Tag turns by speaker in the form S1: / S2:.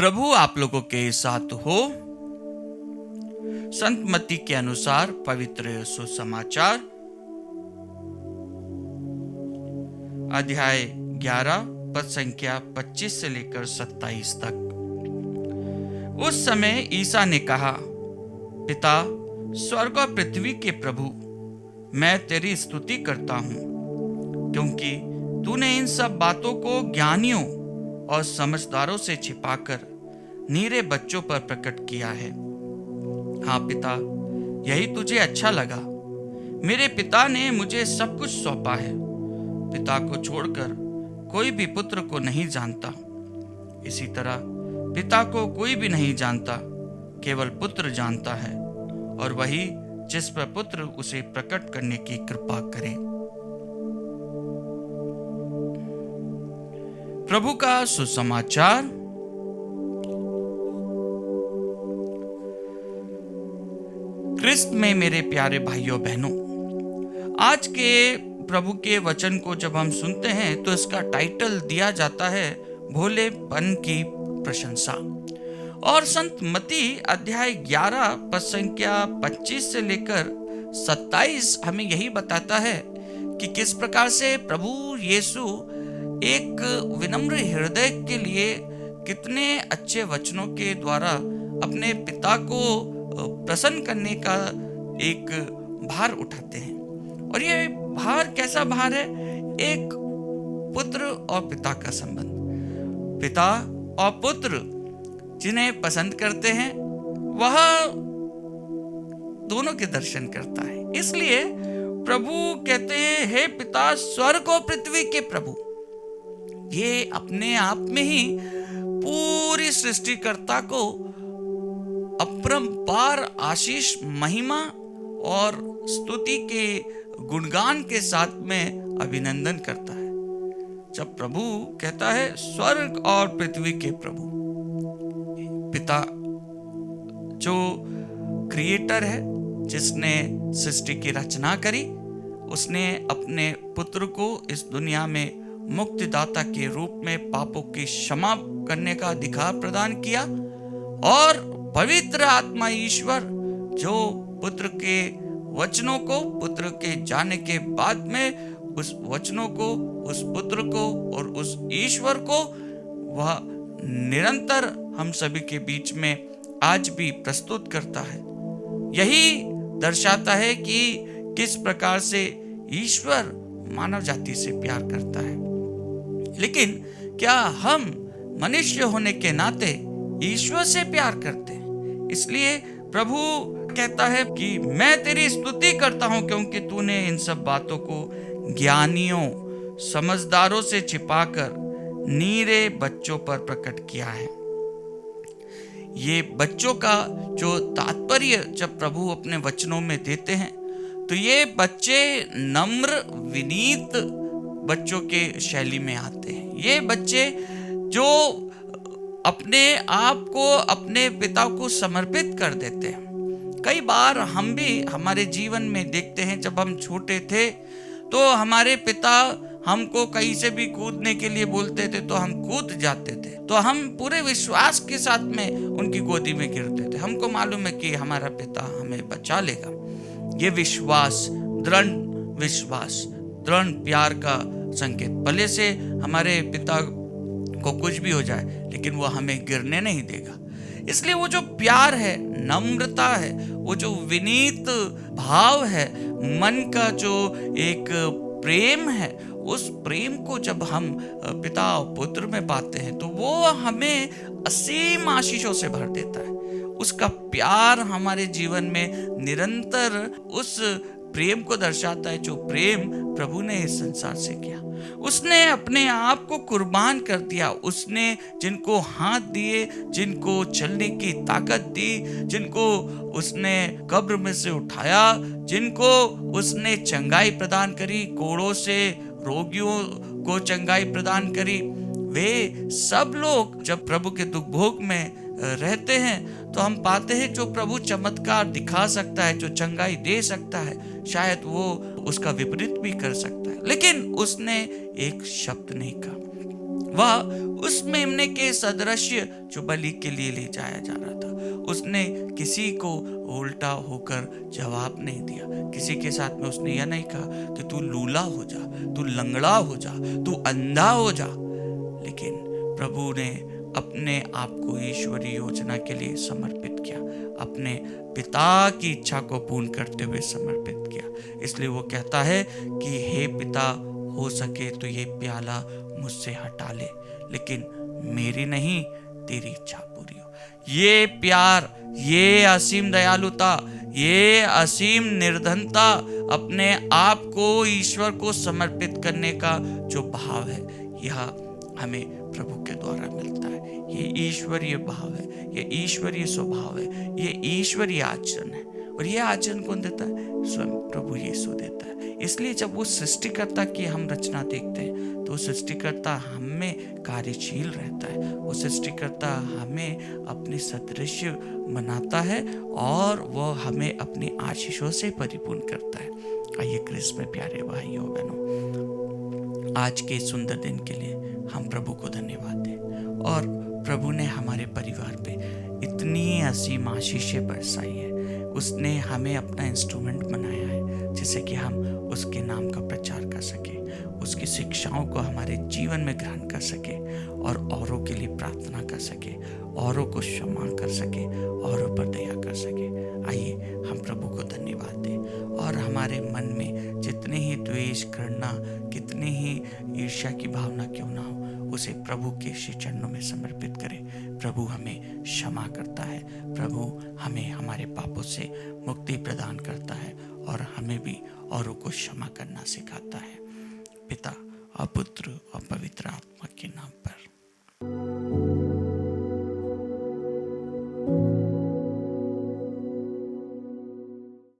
S1: प्रभु आप लोगों के साथ हो। संत मत्ती के अनुसार पवित्र सुसमाचार अध्याय 11 पद संख्या 25 से लेकर 27 तक। उस समय ईसा ने कहा, पिता, स्वर्ग और पृथ्वी के प्रभु, मैं तेरी स्तुति करता हूँ, क्योंकि तूने इन सब बातों को ज्ञानियों और समझदारों से छिपाकर नीरे बच्चों पर प्रकट किया है। हाँ पिता, यही तुझे अच्छा लगा। मेरे पिता ने मुझे सब कुछ सौंपा है। पिता को छोड़कर कोई भी पुत्र को नहीं जानता। इसी तरह पिता को कोई भी नहीं जानता, केवल पुत्र जानता है, और वही जिस पर पुत्र उसे प्रकट करने की कृपा करे। प्रभु का सुसमाचार। क्रिस्त में मेरे प्यारे भाइयों बहनों, आज के प्रभु के वचन को जब हम सुनते हैं तो इसका टाइटल दिया जाता है भोलेपन की प्रशंसा। और संत मत्ती अध्याय 11 पद संख्या 25 से लेकर 27 हमें यही बताता है कि किस प्रकार से प्रभु यीशु एक विनम्र हृदय के लिए कितने अच्छे वचनों के द्वारा अपने पिता को प्रसन्न करने का एक भार उठाते हैं। और ये भार कैसा भार है? एक पुत्र और पिता का संबंध। पिता और पुत्र जिन्हें पसंद करते हैं वह दोनों के दर्शन करता है। इसलिए प्रभु कहते हैं, हे पिता, स्वर्ग और पृथ्वी के प्रभु। ये अपने आप में ही पूरी सृष्टिकर्ता को अपरंपार आशीष, महिमा और स्तुति के गुणगान के साथ में अभिनंदन करता है। जब प्रभु कहता है स्वर्ग और पृथ्वी के प्रभु, पिता जो क्रिएटर है, जिसने सृष्टि की रचना करी, उसने अपने पुत्र को इस दुनिया में मुक्तिदाता के रूप में पापों की क्षमा करने का अधिकार प्रदान किया। और पवित्र आत्मा ईश्वर जो पुत्र के वचनों को, पुत्र के जाने के बाद में उस वचनों को, उस पुत्र को और उस ईश्वर को वह निरंतर हम सभी के बीच में आज भी प्रस्तुत करता है। यही दर्शाता है कि किस प्रकार से ईश्वर मानव जाति से प्यार करता है। लेकिन क्या हम मनुष्य होने के नाते ईश्वर से प्यार करते हैं? इसलिए प्रभु कहता है कि मैं तेरी स्तुति करता हूं, क्योंकि तूने इन सब बातों को ज्ञानियों, समझदारों से छिपाकर नीरे बच्चों पर प्रकट किया है। ये बच्चों का जो तात्पर्य जब प्रभु अपने वचनों में देते हैं, तो ये बच्चे नम्र, विनीत बच्चों के शैली में आते हैं। ये बच्चे जो अपने आप को, अपने पिता को समर्पित कर देते हैं। कई बार हम भी हमारे जीवन में देखते हैं, जब हम छोटे थे तो हमारे पिता हमको कहीं से भी कूदने के लिए बोलते थे तो हम कूद जाते थे। तो हम पूरे विश्वास के साथ में उनकी गोदी में गिरते थे। हमको मालूम है कि हमारा पिता हमें बचा लेगा। ये विश्वास, दृढ़ विश्वास, दृढ़ प्यार का संकेत। भले से हमारे पिता को कुछ भी हो जाए, लेकिन वो हमें गिरने नहीं देगा। इसलिए वो जो प्यार है, नम्रता है, वो जो विनीत भाव है, मन का जो एक प्रेम है, उस प्रेम को जब हम पिता और पुत्र में पाते हैं तो वो हमें असीम आशीषों से भर देता है। उसका प्यार हमारे जीवन में निरंतर उस प्रेम को दर्शाता है जो प्रेम प्रभु ने इस संसार से किया। उसने अपने आप को कुर्बान कर दिया। उसने जिनको हाथ दिए, जिनको चलने की ताकत दी, जिनको उसने कब्र में से उठाया, जिनको उसने चंगाई प्रदान करी, कोड़ों से रोगियों को चंगाई प्रदान करी, वे सब लोग जब प्रभु के दुख भोग में रहते हैं तो हम पाते हैं जो प्रभु चमत्कार दिखा सकता है, जो चंगाई दे सकता है, शायद वो उसका विपरीत भी कर सकता है, लेकिन उसने एक शब्द नहीं कहा। वह उस मेमने के सदृश्य जो बलि के लिए ले जाया जा रहा था। उसने किसी को उल्टा होकर जवाब नहीं दिया। किसी के साथ में उसने यह नहीं कहा कि तू लूला हो जा, तू लंगड़ा हो जा, तू अंधा हो जा। लेकिन प्रभु ने अपने आप को ईश्वरीय योजना के लिए समर्पित किया, अपने पिता की इच्छा को पूर्ण करते हुए समर्पित किया। इसलिए वो कहता है कि हे पिता, हो सके तो ये प्याला मुझसे हटा ले, लेकिन मेरी नहीं तेरी इच्छा पूरी हो। ये प्यार, ये असीम दयालुता, ये असीम निर्धनता, अपने आप को ईश्वर को समर्पित करने का जो भाव है, यह हमें प्रभु के द्वारा मिलता है। ये ईश्वरीय भाव है, ये ईश्वरीय स्वभाव है, ये ईश्वरीय आचरण है। और ये आचरण कौन देता है? स्वयं प्रभु यीशु देता है। इसलिए जब वो सृष्टिकर्ता की हम रचना देखते हैं तो सृष्टिकर्ता हमें कार्यशील रहता है। वो सृष्टिकर्ता हमें अपने सदृश्य बनाता है और वो हमें अपनी आशीषों से परिपूर्ण करता है। आइए क्रिस्त में प्यारे भाइयों बहनों, आज के सुंदर दिन के लिए हम प्रभु को धन्यवाद दें। और प्रभु ने हमारे परिवार पे इतनी असीम आशीषें बरसाई है। उसने हमें अपना इंस्ट्रूमेंट बनाया है जिससे कि हम उसके नाम का प्रचार कर सके, उसकी शिक्षाओं को हमारे जीवन में ग्रहण कर सके और औरों के लिए प्रार्थना कर सके, औरों को क्षमा कर सके, औरों पर दया कर सके। आइए हम प्रभु को धन्यवाद दें और हमारे मन में जितने ही द्वेष, घृणा, कितनी ही ईर्ष्या की भावना क्यों ना हो, उसे प्रभु के श्री चरणों में समर्पित करें। प्रभु हमें क्षमा करता है, प्रभु हमें हमारे पापों से मुक्ति प्रदान करता है और हमें भी औरों को क्षमा करना सिखाता है। पिता और पुत्र और पवित्र आत्मा के नाम पर।